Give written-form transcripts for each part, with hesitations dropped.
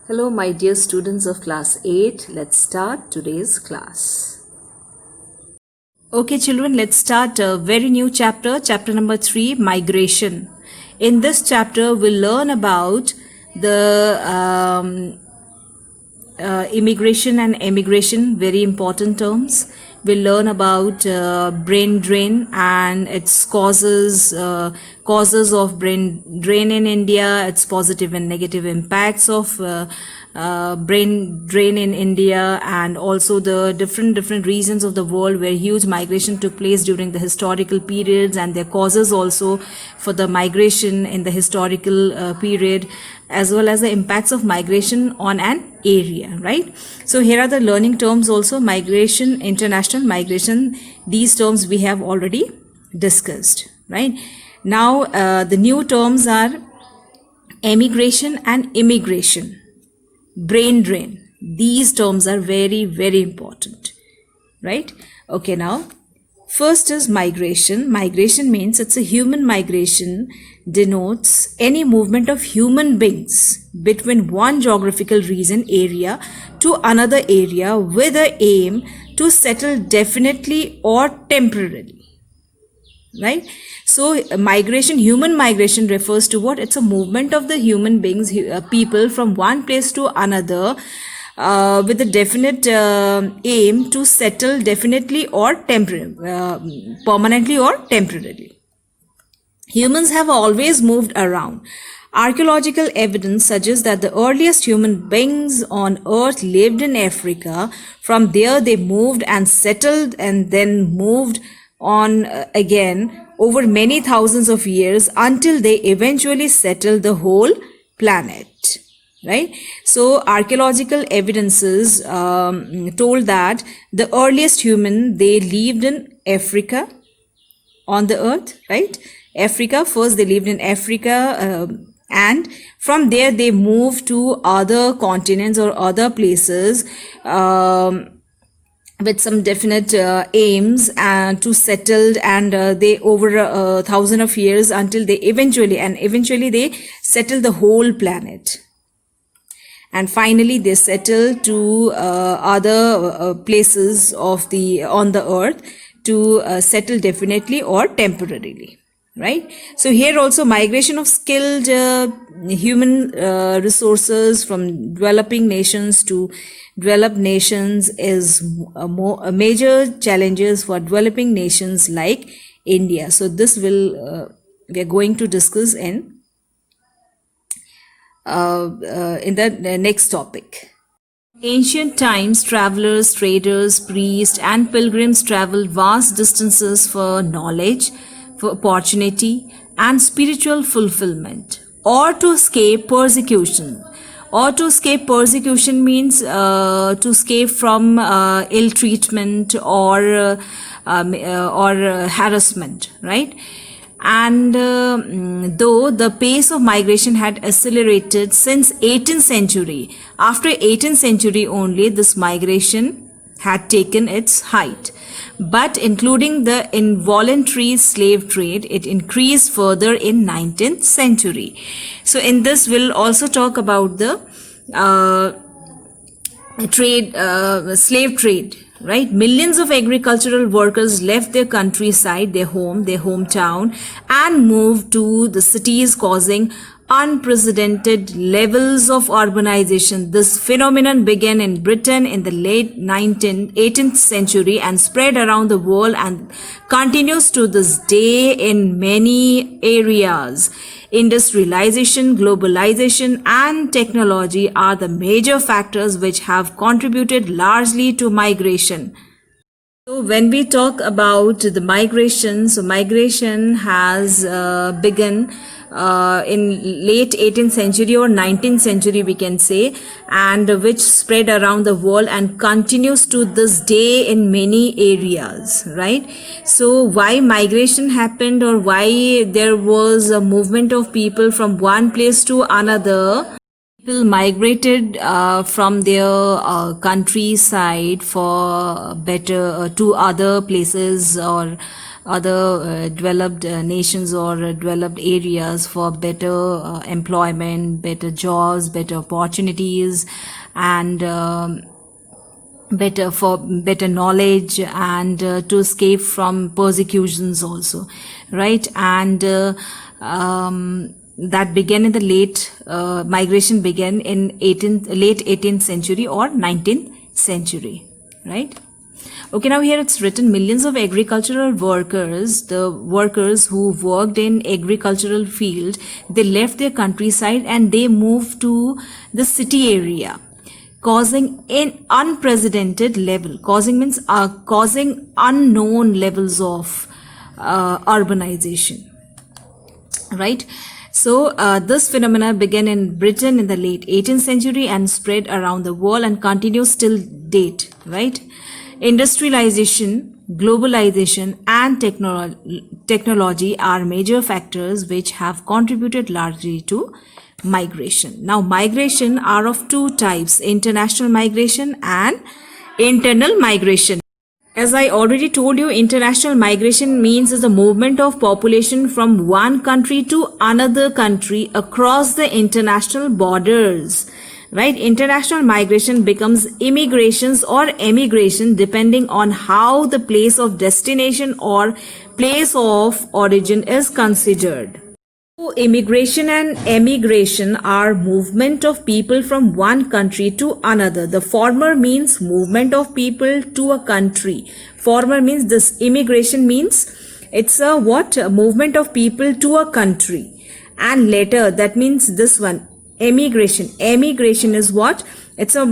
Hello, my dear students of class 8. Let's start today's class. Okay, children, let's start a very new chapter, chapter number 3, migration. In this chapter, we'll learn about the immigration and emigration, very important terms. We'll learn about brain drain and its causes of brain drain in India, its positive and negative impacts of brain drain in India, and also the different regions of the world where huge migration took place during the historical periods, and their causes also for the migration in the historical period, as well as the impacts of migration on an area, right? So here are the learning terms also: migration, international migration. These terms we have already discussed, right? Now the new terms are emigration and immigration, brain drain. These terms are very important, right? Okay, now first is migration. Migration means it's a human migration, denotes any movement of human beings between one geographical region area to another area with the aim to settle definitely or temporarily, right? So migration, human migration, refers to what? It's a movement of the human beings, people from one place to another with a definite aim to settle definitely or permanently or temporarily. Humans have always moved around. Archaeological evidence suggests that the earliest human beings on earth lived in Africa. From there they moved and settled and then moved on again over many thousands of years until they eventually settled the whole planet, right? So archaeological evidences told that the earliest human, they lived in Africa on the earth, right? Africa, first they lived in Africa, and from there they moved to other continents or other places with some definite aims and to settled, and they over a thousand of years until they eventually they settled the whole planet, and finally they settled to other places of the on the earth to settle definitely or temporarily, right? So here also migration of skilled human resources from developing nations to developed nations is a major challenges for developing nations like India. So this will we are going to discuss in the next topic. Ancient times, travelers, traders, priests, and pilgrims traveled vast distances for knowledge, for opportunity, and spiritual fulfillment, or to escape persecution. Or to escape persecution means to escape from ill treatment or harassment, right? And though the pace of migration had accelerated since 18th century, after 18th century only this migration had taken its height. But including the involuntary slave trade, it increased further in 19th century. So in this we'll also talk about the slave trade, right? Millions of agricultural workers left their countryside, their home, their hometown, and moved to the cities, causing unprecedented levels of urbanization. This phenomenon began in Britain in the late 18th century and spread around the world and continues to this day in many areas. Industrialization, globalization, and technology are the major factors which have contributed largely to migration. So when we talk about the migration, so migration has begun in late 18th century or 19th century we can say, and which spread around the world and continues to this day in many areas, right? So why migration happened, or why there was a movement of people from one place to another? People migrated from their countryside for better to other places or developed nations or developed areas for better employment, better jobs, better opportunities, and better knowledge, and to escape from persecutions also, right? And that began in the migration began in late 18th century or 19th century, right? Okay, now here it's written, millions of agricultural workers, the workers who worked in agricultural field, they left their countryside and they moved to the city area, causing an unprecedented level. Causing means causing unknown levels of urbanization, right? So this phenomena began in Britain in the late 18th century and spread around the world and continues till date, right? Industrialization, globalization, and technology are major factors which have contributed largely to migration. Now, migration are of two types: international migration and internal migration. As I already told you, international migration means is the movement of population from one country to another country across the international borders, right? International migration becomes immigrations or emigration depending on how the place of destination or place of origin is considered. Immigration and emigration are movement of people from one country to another. The former means movement of people to a country. Former means this. Immigration means it's a movement of people to a country. And later, that means this one, emigration. Emigration is what? It's a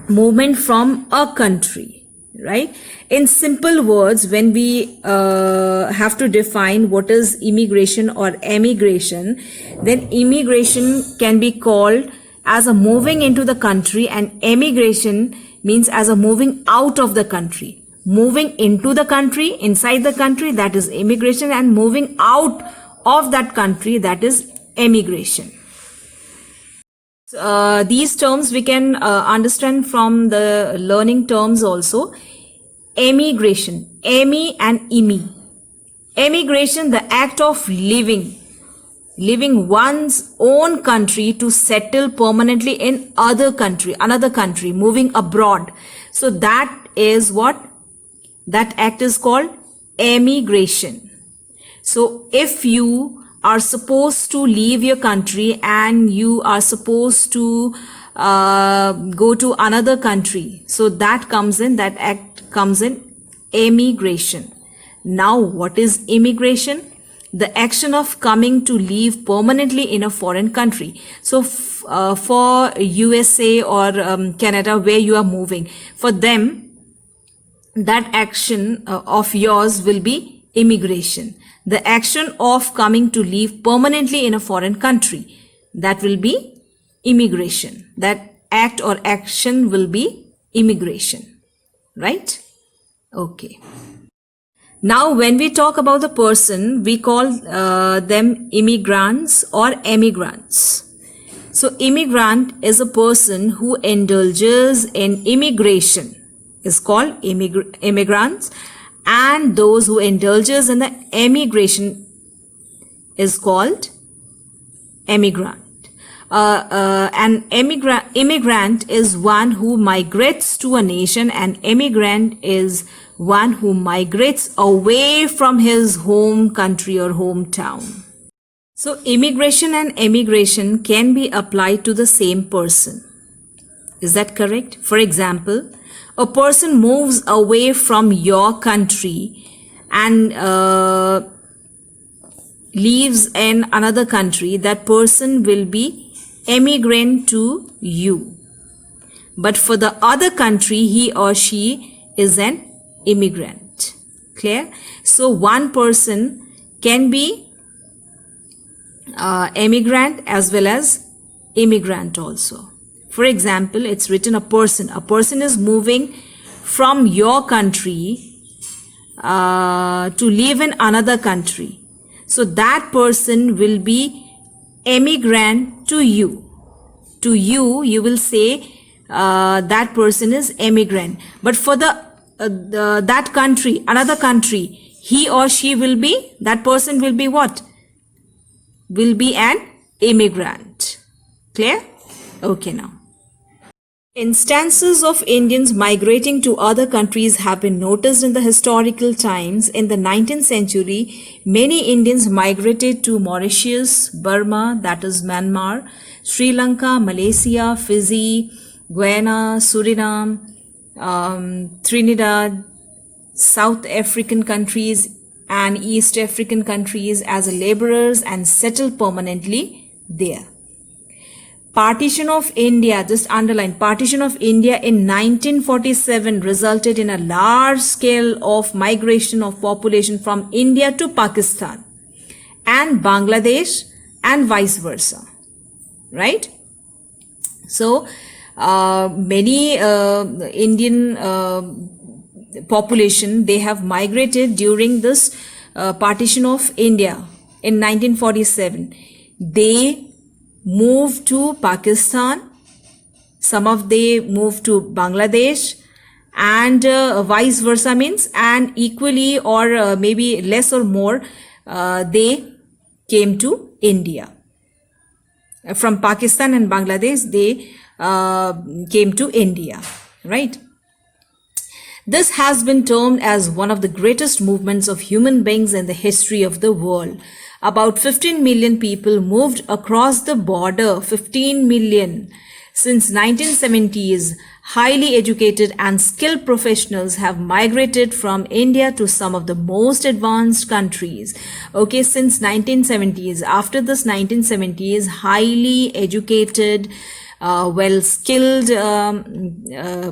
movement from a country, right? In simple words, when we have to define what is immigration or emigration, then immigration can be called as a moving into the country, and emigration means as a moving out of the country. Moving into the country, inside the country, that is immigration, and moving out of that country, that is emigration. These terms we can understand from the learning terms also. Emigration, emi and imi. Emigration, the act of leaving one's own country to settle permanently in another country, moving abroad. So that is what? That act is called emigration. So if you are supposed to leave your country and you are supposed to go to another country, so that act comes in emigration. Now, what is immigration? The action of coming to live permanently in a foreign country. So for USA or Canada, where you are moving, for them, that action of yours will be immigration. The action of coming to live permanently in a foreign country, that will be immigration. That act or action will be immigration, right? Okay. Now, when we talk about the person, we call them immigrants or emigrants. So, immigrant is a person who indulges in immigration, is called immigrants, and those who indulges in the emigration is called emigrant. An immigrant is one who migrates to a nation, and emigrant is one who migrates away from his home country or hometown. So immigration and emigration can be applied to the same person. Is that correct? For example, a person moves away from your country and lives in another country. That person will be emigrant to you. But for the other country, he or she is an immigrant. Clear? So one person can be emigrant as well as immigrant also. For example, it's written a person. A person is moving from your country to live in another country. So that person will be emigrant to you. To you, you will say that person is emigrant. But for the that country, another country, he or she will be, that person will be what? Will be an immigrant. Clear? Okay, now. Instances of Indians migrating to other countries have been noticed in the historical times. In the 19th century, many Indians migrated to Mauritius, Burma, that is Myanmar, Sri Lanka, Malaysia, Fiji, Guyana, Suriname, Trinidad, South African countries and East African countries as laborers and settled permanently there. Partition of India, just underline, partition of India in 1947 resulted in a large scale of migration of population from India to Pakistan and Bangladesh and vice versa, right? So, many Indian population, they have migrated during this partition of India in 1947. They moved to Pakistan, some of they moved to Bangladesh, and vice versa, means, and equally or maybe less or more, they came to India. From Pakistan and Bangladesh, they came to India, right? This has been termed as one of the greatest movements of human beings in the history of the world. About 15 million people moved across the border, 15 million. Since 1970s, highly educated and skilled professionals have migrated from India to some of the most advanced countries. Okay, since 1970s, after this 1970s, highly educated, well-skilled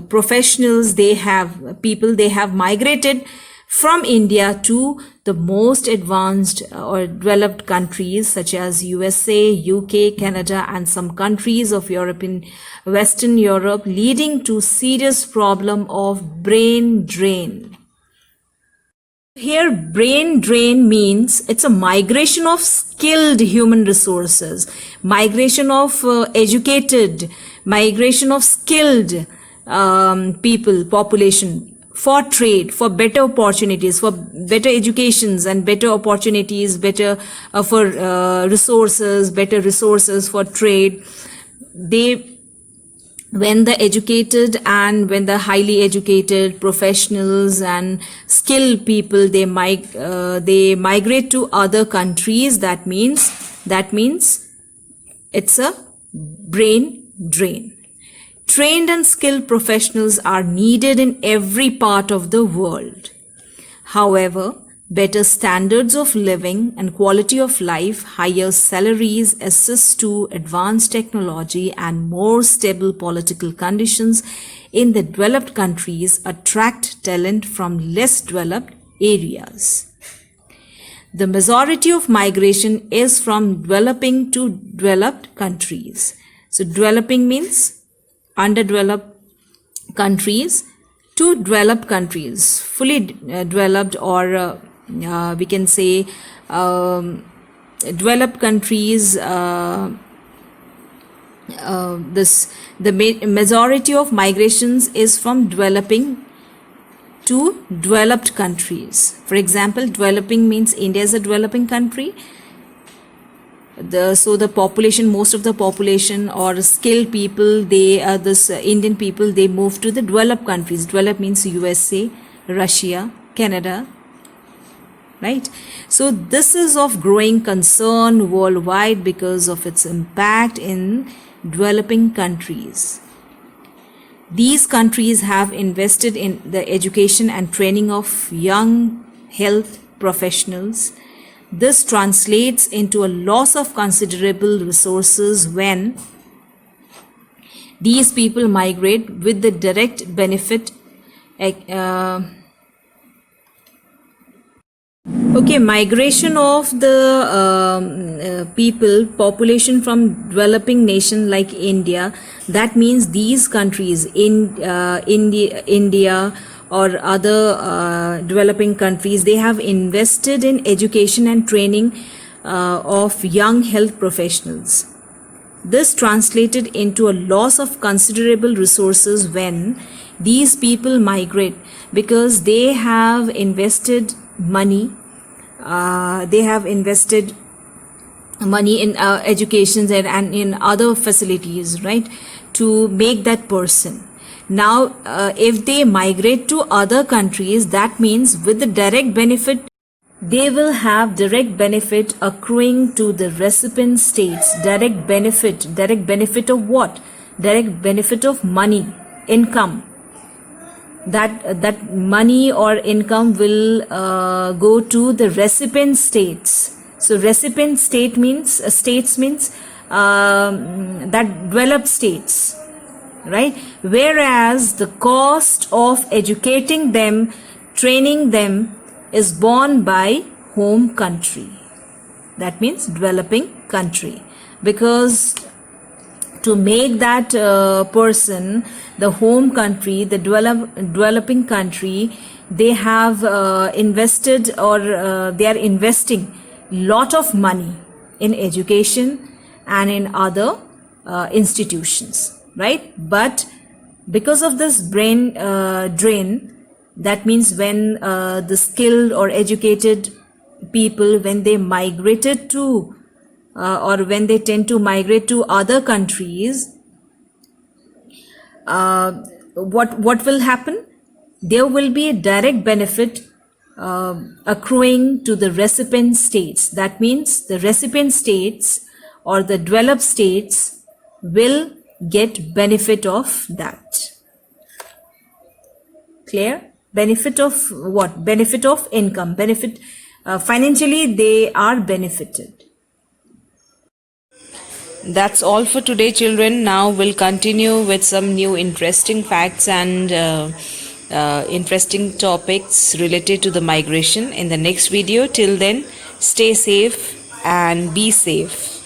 professionals, they have migrated from India to the most advanced or developed countries such as USA, UK, Canada, and some countries of Western Europe, leading to serious problem of brain drain. Here, brain drain means it's a migration of skilled human resources, migration of educated, migration of skilled people, population, for trade, for better opportunities, for better educations and better opportunities, better for resources, better resources for trade. When the educated and when the highly educated professionals and skilled people, they migrate to other countries, that means it's a brain drain. Trained and skilled professionals are needed in every part of the world. However, better standards of living and quality of life, higher salaries, access to advanced technology, and more stable political conditions in the developed countries attract talent from less developed areas. The majority of migration is from developing to developed countries. So, developing means underdeveloped countries to developed countries, fully developed, or we can say developed countries. The majority of migrations is from developing to developed countries. For example, developing means India is a developing country. So the population, most of the population or skilled people, Indian people, they move to the developed countries. Developed means USA, Russia, Canada, right? So this is of growing concern worldwide because of its impact in developing countries. These countries have invested in the education and training of young health professionals. This translates into a loss of considerable resources when these people migrate, with the direct benefit. Migration of the population from developing nation like India. That means these countries in India or other developing countries, they have invested in education and training of young health professionals. This translated into a loss of considerable resources when These people migrate because they have invested money. They have invested money in education and in other facilities, right, to make that person. Now, if they migrate to other countries, that means with the direct benefit, they will have direct benefit accruing to the recipient states. Direct benefit of what? Direct benefit of money, income. That money or income will go to the recipient states. So recipient state means that developed states, right? Whereas the cost of educating them, training them, is borne by home country. That means developing country, because to make that person, the home country, the developing country, they have invested, or they are investing lot of money in education and in other institutions, right? But because of this brain drain, that means when the skilled or educated people, when they migrated to or when they tend to migrate to other countries, what will happen? There will be a direct benefit accruing to the recipient states. That means the recipient states or the developed states will get benefit of that. Clear? Benefit of what? Benefit of income. Benefit financially, they are benefited. That's all for today, children. Now we'll continue with some new interesting facts and interesting topics related to the migration in the next video. Till then, stay safe and be safe.